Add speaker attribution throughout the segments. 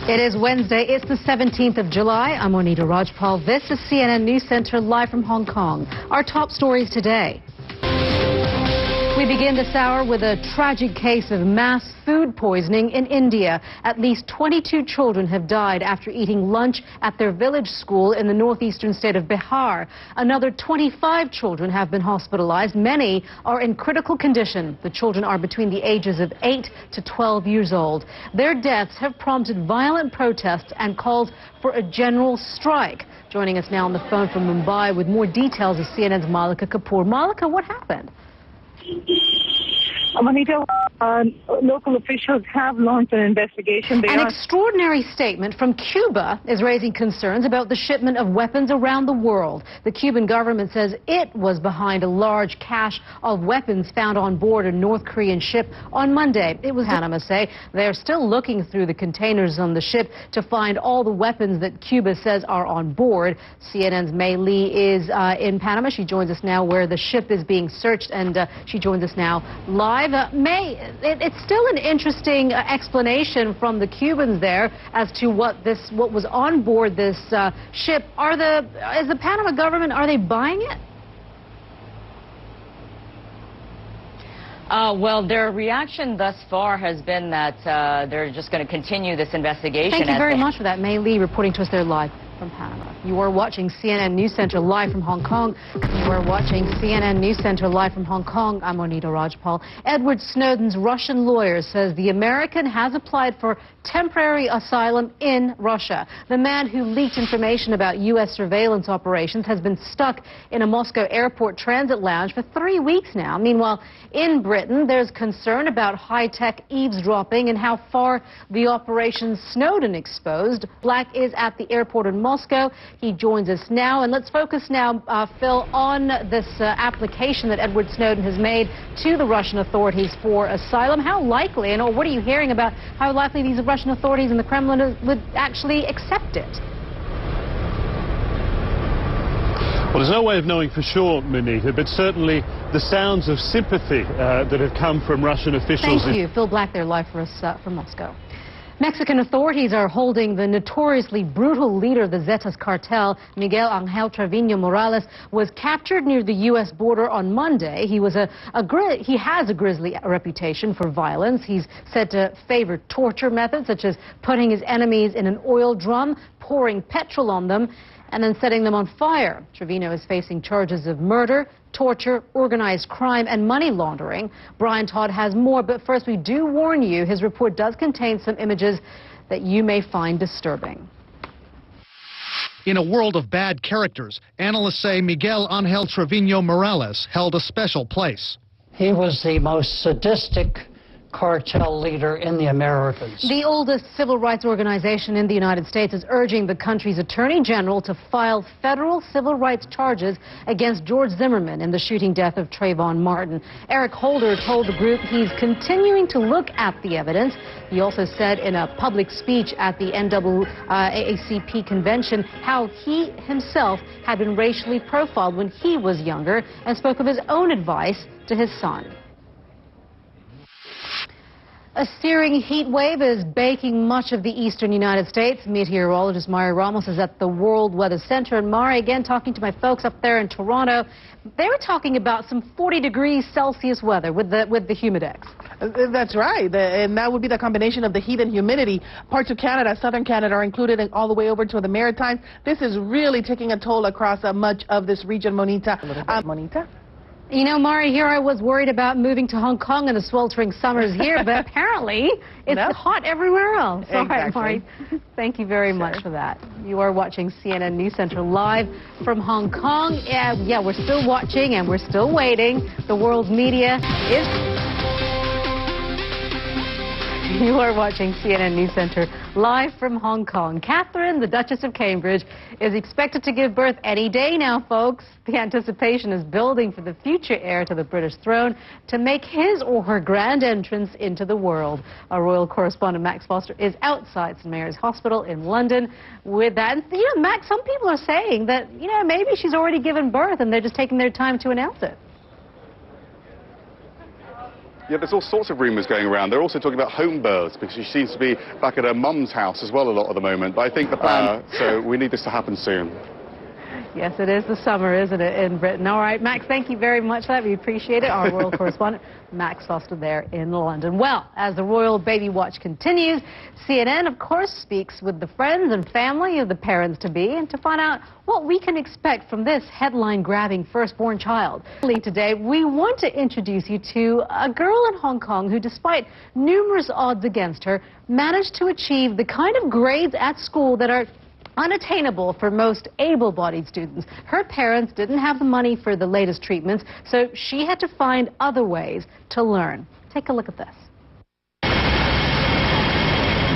Speaker 1: It is Wednesday. It's the 17th of July. I'm Monita Rajpal. This is CNN News Center live from Hong Kong. Our top stories today. We begin this hour with a tragic case of mass food poisoning in India. At least 22 children have died after eating lunch at their village school in the northeastern state of Bihar. Another 25 children have been hospitalized. Many are in critical condition. The children are between the ages of 8 to 12 years old. Their deaths have prompted violent protests and calls for a general strike. Joining us now on the phone from Mumbai with more details is CNN's Malika Kapoor. Malika, what happened?
Speaker 2: Monita, local officials have launched an investigation.
Speaker 1: An extraordinary statement from Cuba is raising concerns about the shipment of weapons around the world. The Cuban government says it was behind a large cache of weapons found on board a North Korean ship on Monday. It was Panama say they're still looking through the containers on the ship to find all the weapons that Cuba says are on board. CNN's Mei Lee is in Panama. She joins us now where the ship is being searched, and she joins us now live. May, it's still an interesting explanation from the Cubans there as to what was on board this ship. Is the Panama government, are they buying it?
Speaker 3: Well, their reaction thus far has been that they're just going to continue this investigation.
Speaker 1: Thank you very much for that. Mei Lee reporting to us there live from Panama. You are watching CNN News Center live from Hong Kong. You are watching CNN News Center live from Hong Kong. I'm Monita Rajpal. Edward Snowden's Russian lawyer says the American has applied for temporary asylum in Russia. The man who leaked information about U.S. surveillance operations has been stuck in a Moscow airport transit lounge for 3 weeks now. Meanwhile, in Britain, there's concern about high-tech eavesdropping and how far the operation Snowden exposed. Black is at the airport in Moscow. He joins us now, and let's focus now, Phil, on this application that Edward Snowden has made to the Russian authorities for asylum. How likely, and what are you hearing about how likely these Russian authorities in the Kremlin would actually accept it?
Speaker 4: Well, there's no way of knowing for sure, Monita, but certainly the sounds of sympathy that have come from Russian officials.
Speaker 1: Thank you. Phil Black there live for us from Moscow. Mexican authorities are holding the notoriously brutal leader of the Zetas cartel, Miguel Angel Trevino Morales, was captured near the U.S. border on Monday. He has a grisly reputation for violence. He's said to favor torture methods, such as putting his enemies in an oil drum, pouring petrol on them, and then setting them on fire. Trevino is facing charges of murder, torture, organized crime, and money laundering. Brian Todd has more, but first we do warn you, his report does contain some images that you may find disturbing.
Speaker 5: In a world of bad characters, analysts say Miguel Angel Trevino Morales held a special place.
Speaker 6: He was the most sadistic cartel leader in the Americas.
Speaker 1: The oldest civil rights organization in the United States is urging the country's attorney general to file federal civil rights charges against George Zimmerman in the shooting death of Trayvon Martin. Eric Holder told the group he's continuing to look at the evidence. He also said in a public speech at the NAACP convention how he himself had been racially profiled when he was younger and spoke of his own advice to his son. A searing heat wave is baking much of the eastern United States. Meteorologist Mari Ramos is at the World Weather Center. And Mari, again, talking to my folks up there in Toronto, they were talking about some 40 degrees Celsius weather with the humidex.
Speaker 7: That's right, and that would be the combination of the heat and humidity. Parts of Canada, southern Canada, are included, and all the way over to the Maritimes. This is really taking a toll across much of this region, Monita. Monita?
Speaker 1: You know, Mari, here I was worried about moving to Hong Kong and the sweltering summers here, but apparently it's hot everywhere else.
Speaker 7: Exactly.
Speaker 1: All right, Mari, thank you very much for that. You are watching CNN News Center live from Hong Kong. Yeah, we're still watching and we're still waiting. The world's media is... You are watching CNN News Center live from Hong Kong. Catherine, the Duchess of Cambridge, is expected to give birth any day now, folks. The anticipation is building for the future heir to the British throne to make his or her grand entrance into the world. Our royal correspondent Max Foster is outside St Mary's Hospital in London with that. And, you know, Max, some people are saying that, you know, maybe she's already given birth and they're just taking their time to announce it.
Speaker 8: Yeah, there's all sorts of rumours going around. They're also talking about home births because she seems to be back at her mum's house as well a lot at the moment. But I think so we need this to happen soon.
Speaker 1: Yes, it is the summer, isn't it, in Britain? All right, Max, thank you very much for that. We appreciate it. Our world correspondent, Max Foster there in London. Well, as the Royal Baby Watch continues, CNN, of course, speaks with the friends and family of the parents-to-be and to find out what we can expect from this headline-grabbing firstborn child. Today, we want to introduce you to a girl in Hong Kong who, despite numerous odds against her, managed to achieve the kind of grades at school that are unattainable for most able-bodied students. Her parents didn't have the money for the latest treatments, so she had to find other ways to learn. Take a look at this.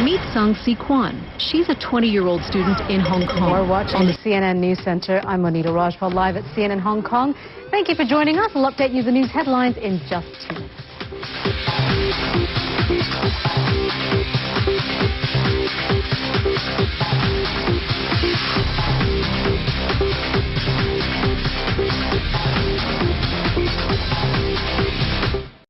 Speaker 1: Meet Sung Si Kwan. She's a 20-year-old student in Hong Kong. We're watching on the CNN News Center. I'm Monita Rajpal, live at CNN Hong Kong. Thank you for joining us. We'll update you the news headlines in just 2 minutes.